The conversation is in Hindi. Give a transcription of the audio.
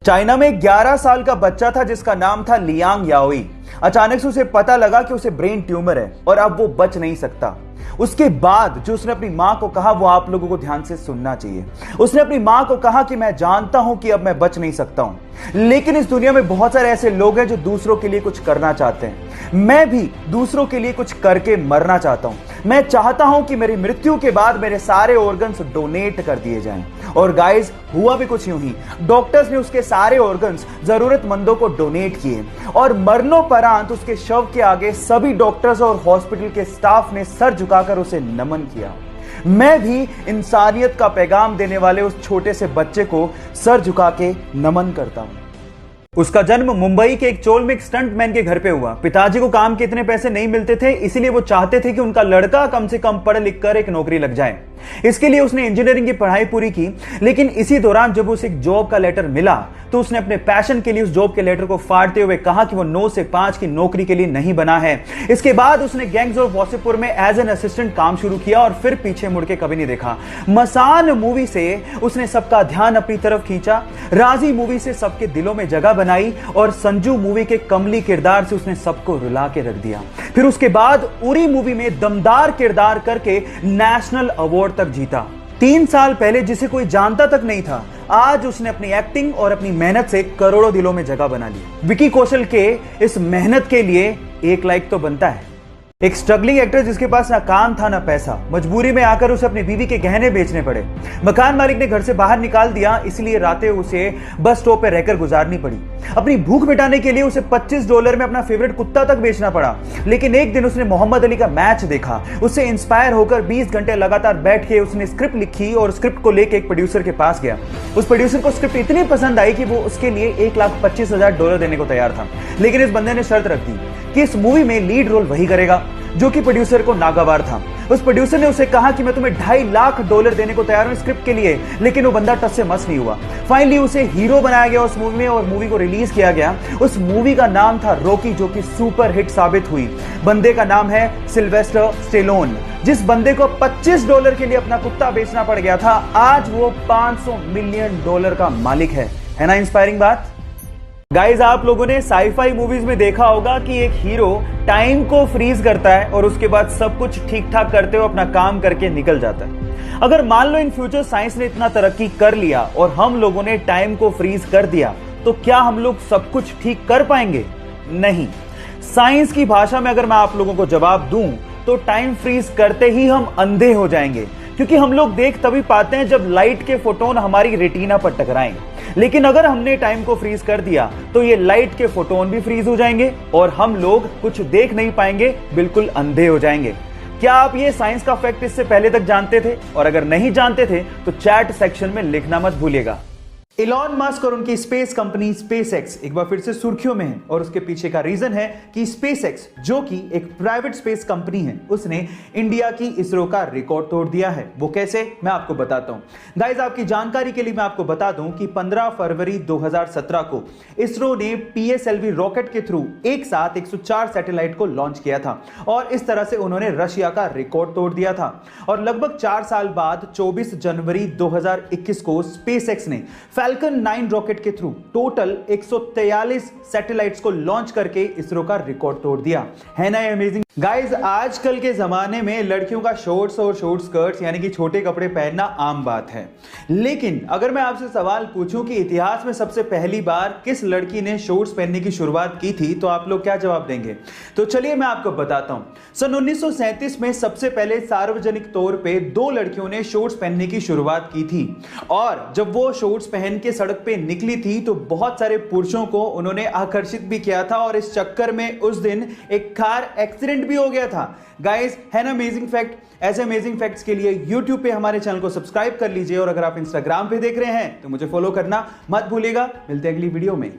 चाइना में 11 साल का बच्चा था जिसका नाम था लियांग याओई। अचानक से उसे पता लगा कि उसे ब्रेन ट्यूमर है और अब वो बच नहीं सकता। उसके बाद जो उसने अपनी मां को कहा वो आप लोगों को ध्यान से सुनना चाहिए। उसने अपनी मां को कहा कि मैं जानता हूं कि अब मैं बच नहीं सकता हूं, लेकिन इस दुनिया में बहुत सारे ऐसे लोग हैं जो दूसरों के लिए कुछ करना चाहते हैं। मैं भी दूसरों के लिए कुछ करके मरना चाहता हूं। मैं चाहता हूं कि मेरी मृत्यु के बाद मेरे सारे ऑर्गन्स डोनेट कर दिए जाएं। और गाइस, हुआ भी कुछ यूं ही। डॉक्टर्स ने उसके सारे ऑर्गन्स जरूरतमंदों को डोनेट किए और मरणोपरांत उसके शव के आगे सभी डॉक्टर्स और हॉस्पिटल के स्टाफ ने सर झुकाकर उसे नमन किया। मैं भी इंसानियत का पैगाम देने वाले उस छोटे से बच्चे को सर झुका के नमन करता हूं। उसका जन्म मुंबई के एक चोल में एक स्टंटमैन के घर पे हुआ। पिताजी को काम के इतने पैसे नहीं मिलते थे, इसीलिए वो चाहते थे कि उनका लड़का कम से कम पढ़ लिख कर एक नौकरी लग जाए। इसके लिए उसने इंजीनियरिंग की पढ़ाई पूरी की, लेकिन इसी दौरान जब उसे एक जॉब का लेटर मिला तो उसने अपने पैशन के लिए उस जॉब के लेटर को फाड़ते हुए कहा कि वो 9 से 5 की नौकरी के लिए नहीं बना है। इसके बाद उसने गैंग्स ऑफ वासेपुर में एज एन असिस्टेंट काम शुरू किया और फिर पीछे मुड़ के कभी नहीं देखा। मसान मूवी से उसने सबका ध्यान अपनी तरफ खींचा, राजी मूवी से सबके दिलों में जगह बनाई और संजू मूवी के कमली किरदार से उसने सबको रुला के रख दिया। फिर उसके बाद उरी मूवी में दमदार किरदार करके नेशनल अवार्ड तक जीता। 3 साल पहले जिसे कोई जानता तक नहीं था, आज उसने अपनी एक्टिंग और अपनी मेहनत से करोड़ों दिलों में जगह बना ली। विकी कौशल के इस मेहनत के लिए 1 लाइक तो बनता है। एक स्ट्रगलिंग एक्टर जिसके पास ना काम था ना पैसा, मजबूरी में आकर उसे अपनी बीवी के गहने बेचने पड़े। मकान मालिक ने घर से बाहर निकाल दिया, इसलिए रातें उसे बस स्टॉप पर रहकर गुजारनी पड़ी। अपनी भूख मिटाने के लिए उसे $25 में अपना फेवरेट कुत्ता तक बेचना पड़ा। लेकिन एक दिन उसने मोहम्मद अली का मैच देखा। उससे इंस्पायर होकर 20 घंटे लगातार बैठ के उसने स्क्रिप्ट लिखी और स्क्रिप्ट को लेकर एक प्रोड्यूसर के पास गया। उस प्रोड्यूसर को स्क्रिप्ट इतनी पसंद आई कि वो उसके लिए $1,25,000 देने को तैयार था। लेकिन इस बंदे ने शर्त रख दी कि इस मूवी में लीड रोल वही करेगा, जो कि प्रोड्यूसर को नागवार था। उस प्रोड्यूसर ने उसे कहा कि मैं तुम्हें $2.5 लाख देने को तैयार हूं स्क्रिप्ट के लिए, लेकिन वो बंदा टस से मस नहीं हुआ। फाइनली उसे हीरो बनाया गया उस मूवी में और मूवी को रिलीज किया गया। उस मूवी का नाम था रॉकी, जो कि सुपर हिट साबित हुई। बंदे का नाम है सिल्वेस्टर स्टेलोन। जिस बंदे को $25 के लिए अपना कुत्ता बेचना पड़ गया था, आज वो $500 मिलियन का मालिक है ना इंस्पायरिंग बात। गाइज, आप लोगों ने साईफाई मूवीज में देखा होगा कि एक हीरो टाइम को फ्रीज करता है और उसके बाद सब कुछ ठीक ठाक करते हुए अपना काम करके निकल जाता है। अगर मान लो इन फ्यूचर साइंस ने इतना तरक्की कर लिया और हम लोगों ने टाइम को फ्रीज कर दिया, तो क्या हम लोग सब कुछ ठीक कर पाएंगे? नहीं। साइंस की भाषा में अगर मैं आप लोगों को जवाब दूं तो टाइम फ्रीज करते ही हम अंधे हो जाएंगे, क्योंकि हम लोग देख तभी पाते हैं जब लाइट के फोटोन हमारी रेटिना पर टकराएं। लेकिन अगर हमने टाइम को फ्रीज कर दिया तो ये लाइट के फोटोन भी फ्रीज हो जाएंगे और हम लोग कुछ देख नहीं पाएंगे, बिल्कुल अंधे हो जाएंगे। क्या आप ये साइंस का फैक्ट इससे पहले तक जानते थे? और अगर नहीं जानते थे तो चैट सेक्शन में लिखना मत भूलिएगा। इलॉन मस्क और उनकी स्पेस कंपनी स्पेसएक्स एक बार फिर से सुर्खियों में है और उसके पीछे का रीजन है कि स्पेसएक्स, जो कि एक प्राइवेट स्पेस कंपनी है, उसने इंडिया की इसरो का रिकॉर्ड तोड़ दिया है। वो कैसे, मैं आपको बताता हूं। गाइस, आपकी जानकारी के लिए मैं आपको बता दूं कि 15 फरवरी 2017 को इसरो ने PSLV रॉकेट के थ्रू एक साथ 104 सैटेलाइट को लॉन्च किया था और इस तरह से उन्होंने रशिया का रिकॉर्ड तोड़ दिया था। और लगभग 4 साल बाद 24 जनवरी 2021 को स्पेसएक्स ने फैल्कन 9 रॉकेट के थ्रू टोटल 143 सैटेलाइट्स को लॉन्च करके इसरो का रिकॉर्ड तोड़ दिया। है ना अमेजिंग? गाइस, आजकल के जमाने में लड़कियों का शॉर्ट्स और शॉर्ट स्कर्ट्स यानी कि छोटे कपड़े पहनना आम बात है। लेकिन अगर मैं आपसे सवाल पूछूं कि इतिहास में सबसे पहली बार किस लड़की ने शॉर्ट्स पहनने की शुरुआत की थी, तो आप लोग क्या जवाब देंगे? तो चलिए मैं आपको बताता हूं। सन 1937 में सबसे पहले सार्वजनिक तौर पे 2 लड़कियों ने शॉर्ट्स पहनने की शुरुआत की थी और जब वो शॉर्ट्स पहन के सड़क पे निकली थी तो बहुत सारे पुरुषों को उन्होंने आकर्षित भी किया था और इस चक्कर में उस दिन एक कार एक्सीडेंट भी हो गया था। गाइस, है ना अमेजिंग फैक्ट? ऐसे अमेजिंग फैक्ट्स के लिए YouTube पे हमारे चैनल को सब्सक्राइब कर लीजिए और अगर आप Instagram पे देख रहे हैं तो मुझे फॉलो करना मत भूलिएगा। मिलते हैं अगली वीडियो में।